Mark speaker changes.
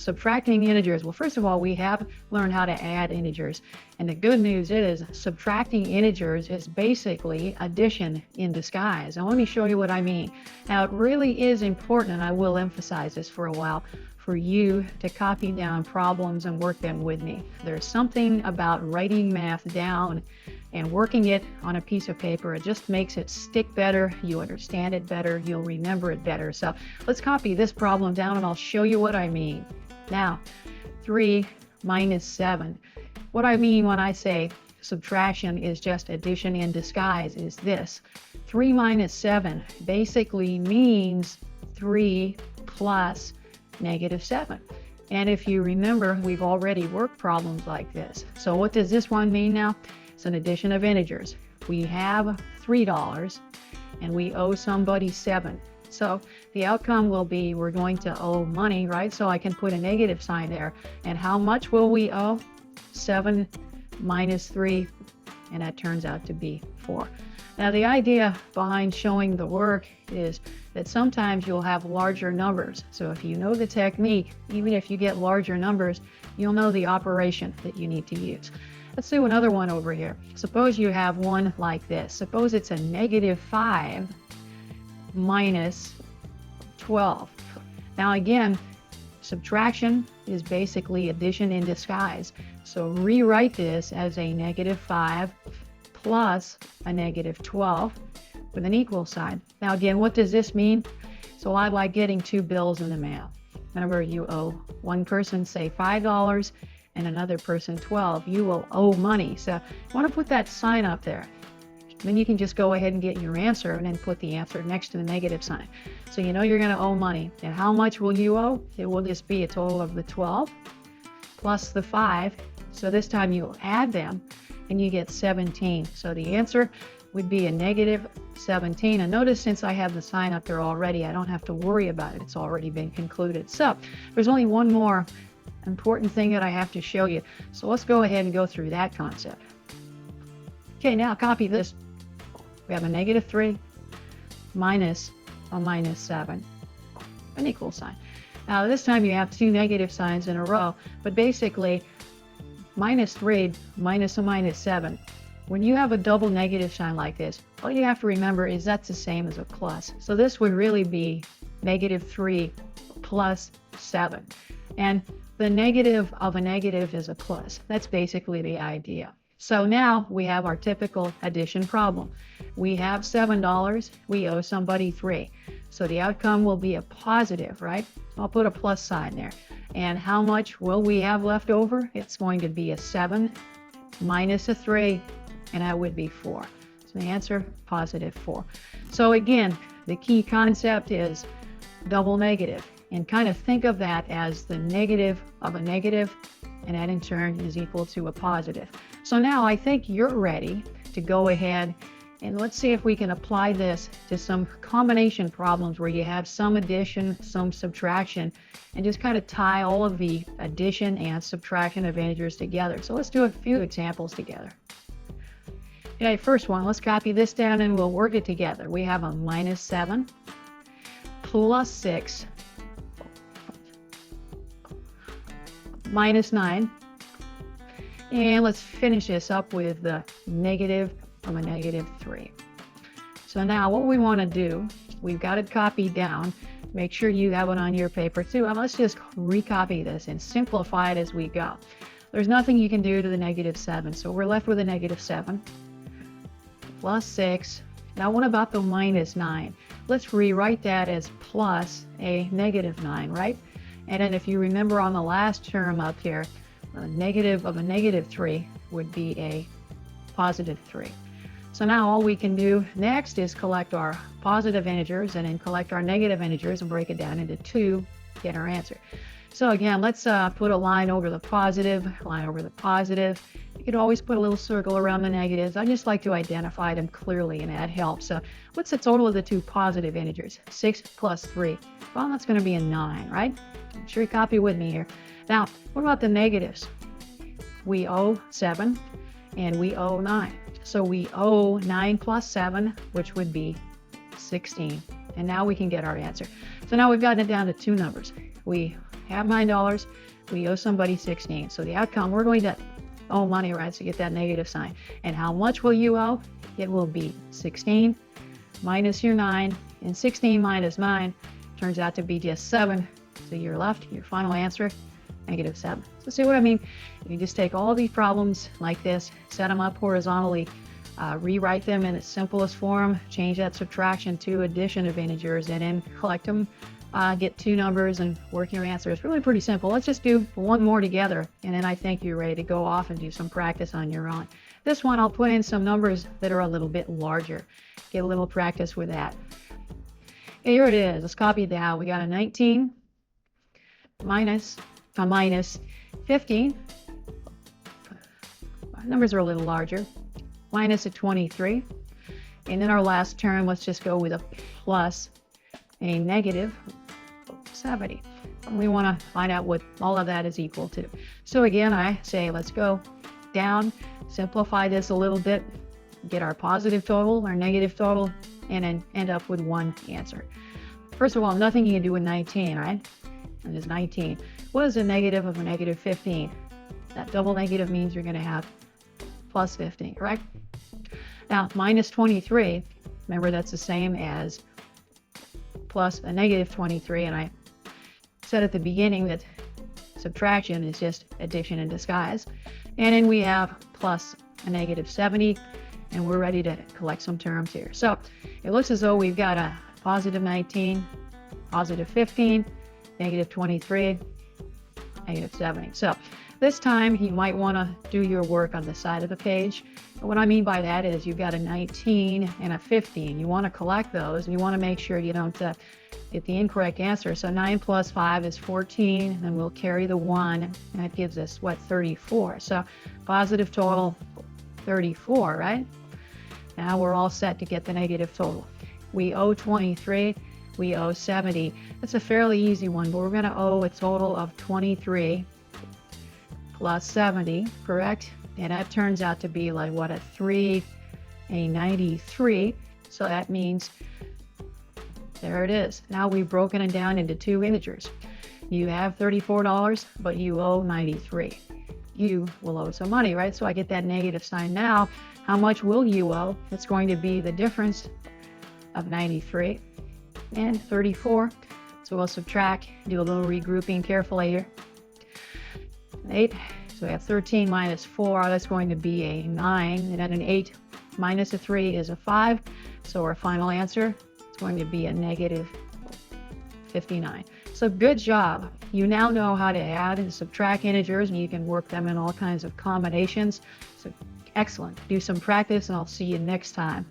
Speaker 1: subtracting integers. Well, first of all, we have learned how to add integers. And the good news is subtracting integers is basically addition in disguise. And let me show you what I mean. Now, it really is important, and I will emphasize this for a while, for you to copy down problems and work them with me. There's something about writing math down and working it on a piece of paper. It just makes it stick better. You understand it better. You'll remember it better. So let's copy this problem down and I'll show you what I mean. Now, 3 minus 7. What I mean when I say subtraction is just addition in disguise is this. 3 minus 7 basically means 3 plus -7. And if you remember, we've already worked problems like this. So what does this one mean now? It's an addition of integers. We have $3 and we owe somebody 7. So the outcome will be we're going to owe money, right? So I can put a negative sign there. And how much will we owe? 7 minus 3, and that turns out to be 4. Now the idea behind showing the work is that sometimes you'll have larger numbers. So if you know the technique, even if you get larger numbers, you'll know the operation that you need to use. Let's do another one over here. Suppose you have one like this. Suppose it's a -5 minus 12. Now again, subtraction is basically addition in disguise. So rewrite this as a -5 plus a -12 with an equal sign. Now again, what does this mean? So I like getting 2 bills in the mail. Remember, you owe one person, say $5, and another person 12. You will owe money. So you want to put that sign up there. Then you can just go ahead and get your answer and then put the answer next to the negative sign. So you know you're going to owe money. And how much will you owe? It will just be a total of the 12 plus the 5. So this time you'll add them and you get 17. So the answer would be a -17. And notice since I have the sign up there already, I don't have to worry about it. It's already been concluded. So there's only one more important thing that I have to show you. So let's go ahead and go through that concept. Okay, now copy this. We have a -3 minus a -7, an equal sign. Now this time you have 2 negative signs in a row, but basically -3 minus a -7. When you have a double negative sign like this, all you have to remember is that's the same as a plus. So this would really be -3 plus 7. And the negative of a negative is a plus. That's basically the idea. So now we have our typical addition problem. We have $7, we owe somebody 3. So the outcome will be a positive, right? I'll put a plus sign there. And how much will we have left over? It's going to be a 7 minus a 3, and that would be 4. So the answer, +4. So again, the key concept is double negative. And kind of think of that as the negative of a negative, and that in turn is equal to a positive. So now I think you're ready to go ahead and let's see if we can apply this to some combination problems where you have some addition, some subtraction, and just kind of tie all of the addition and subtraction of integers together. So let's do a few examples together. Okay, first one, let's copy this down and we'll work it together. We have a -7 plus 6 -9, and let's finish this up with the negative of a -3. So now what we want to do, we've got it copied down. Make sure you have it on your paper too, and let's just recopy this and simplify it as we go. There's nothing you can do to the -7, so we're left with a -7 plus 6. Now what about the -9? Let's rewrite that as plus a -9, right? And then if you remember on the last term up here, the negative of a -3 would be a +3. So now all we can do next is collect our positive integers and then collect our negative integers and break it down into 2, get our answer. So again, let's put a line over the positive, line over the positive. You could always put a little circle around the negatives. I just like to identify them clearly, and that helps. So what's the total of the 2 positive integers? 6 plus 3. Well, that's going to be a 9, right? Make sure you copy with me here. Now, what about the negatives? We owe 7 and we owe 9. So we owe 9 plus 7, which would be 16. And now we can get our answer. So now we've gotten it down to 2 numbers. We have $9. We owe somebody 16. So the outcome, we're going to owe money, right? So get that negative sign. And how much will you owe? It will be 16 minus your 9, and 16 minus 9 turns out to be just 7. So you're left, your final answer, -7. So see what I mean? You just take all these problems like this, set them up horizontally, rewrite them in its simplest form, change that subtraction to addition of integers, and then collect them, get two numbers and work your answer. It's really pretty simple. Let's just do one more together, and then I think you're ready to go off and do some practice on your own. This one, I'll put in some numbers that are a little bit larger. Get a little practice with that. Here it is. Let's copy that. We got a 19 minus 15. Our numbers are a little larger. Minus a 23. And then our last term, let's just go with a plus a negative 70. And we want to find out what all of that is equal to. So again, I say let's go down, simplify this a little bit, get our positive total, our negative total, and then end up with one answer. First of all, nothing you can do with 19, right? And it's 19. What is a negative of a negative 15? That double negative means you're going to have plus 15, correct? Now, minus 23, remember that's the same as plus a negative 23, and I said at the beginning that subtraction is just addition in disguise. And then we have plus a negative 70, and we're ready to collect some terms here. So it looks as though we've got a positive 19, positive 15, negative 23, negative 70. So this time you might want to do your work on the side of the page. And what I mean by that is you've got a 19 and a 15. You want to collect those, and you want to make sure you don't get the incorrect answer. So 9 plus 5 is 14, and we'll carry the 1, and that gives us, what, 34. So positive total 34, right? Now we're all set to get the negative total. We owe 23, we owe 70. It's a fairly easy one, but we're going to owe a total of 23 plus 70, correct? And that turns out to be like, what, a 93. So that means, there it is. Now we've broken it down into two integers. You have $34, but you owe 93. You will owe some money, right? So I get that negative sign now. How much will you owe? It's going to be the difference of 93 and 34. So we'll subtract, do a little regrouping carefully here. 8. So we have 13 minus 4. That's going to be a 9. And then an 8 minus a 3 is a 5. So our final answer is going to be a negative 59. So good job. You now know how to add and subtract integers, and you can work them in all kinds of combinations. So excellent. Do some practice, and I'll see you next time.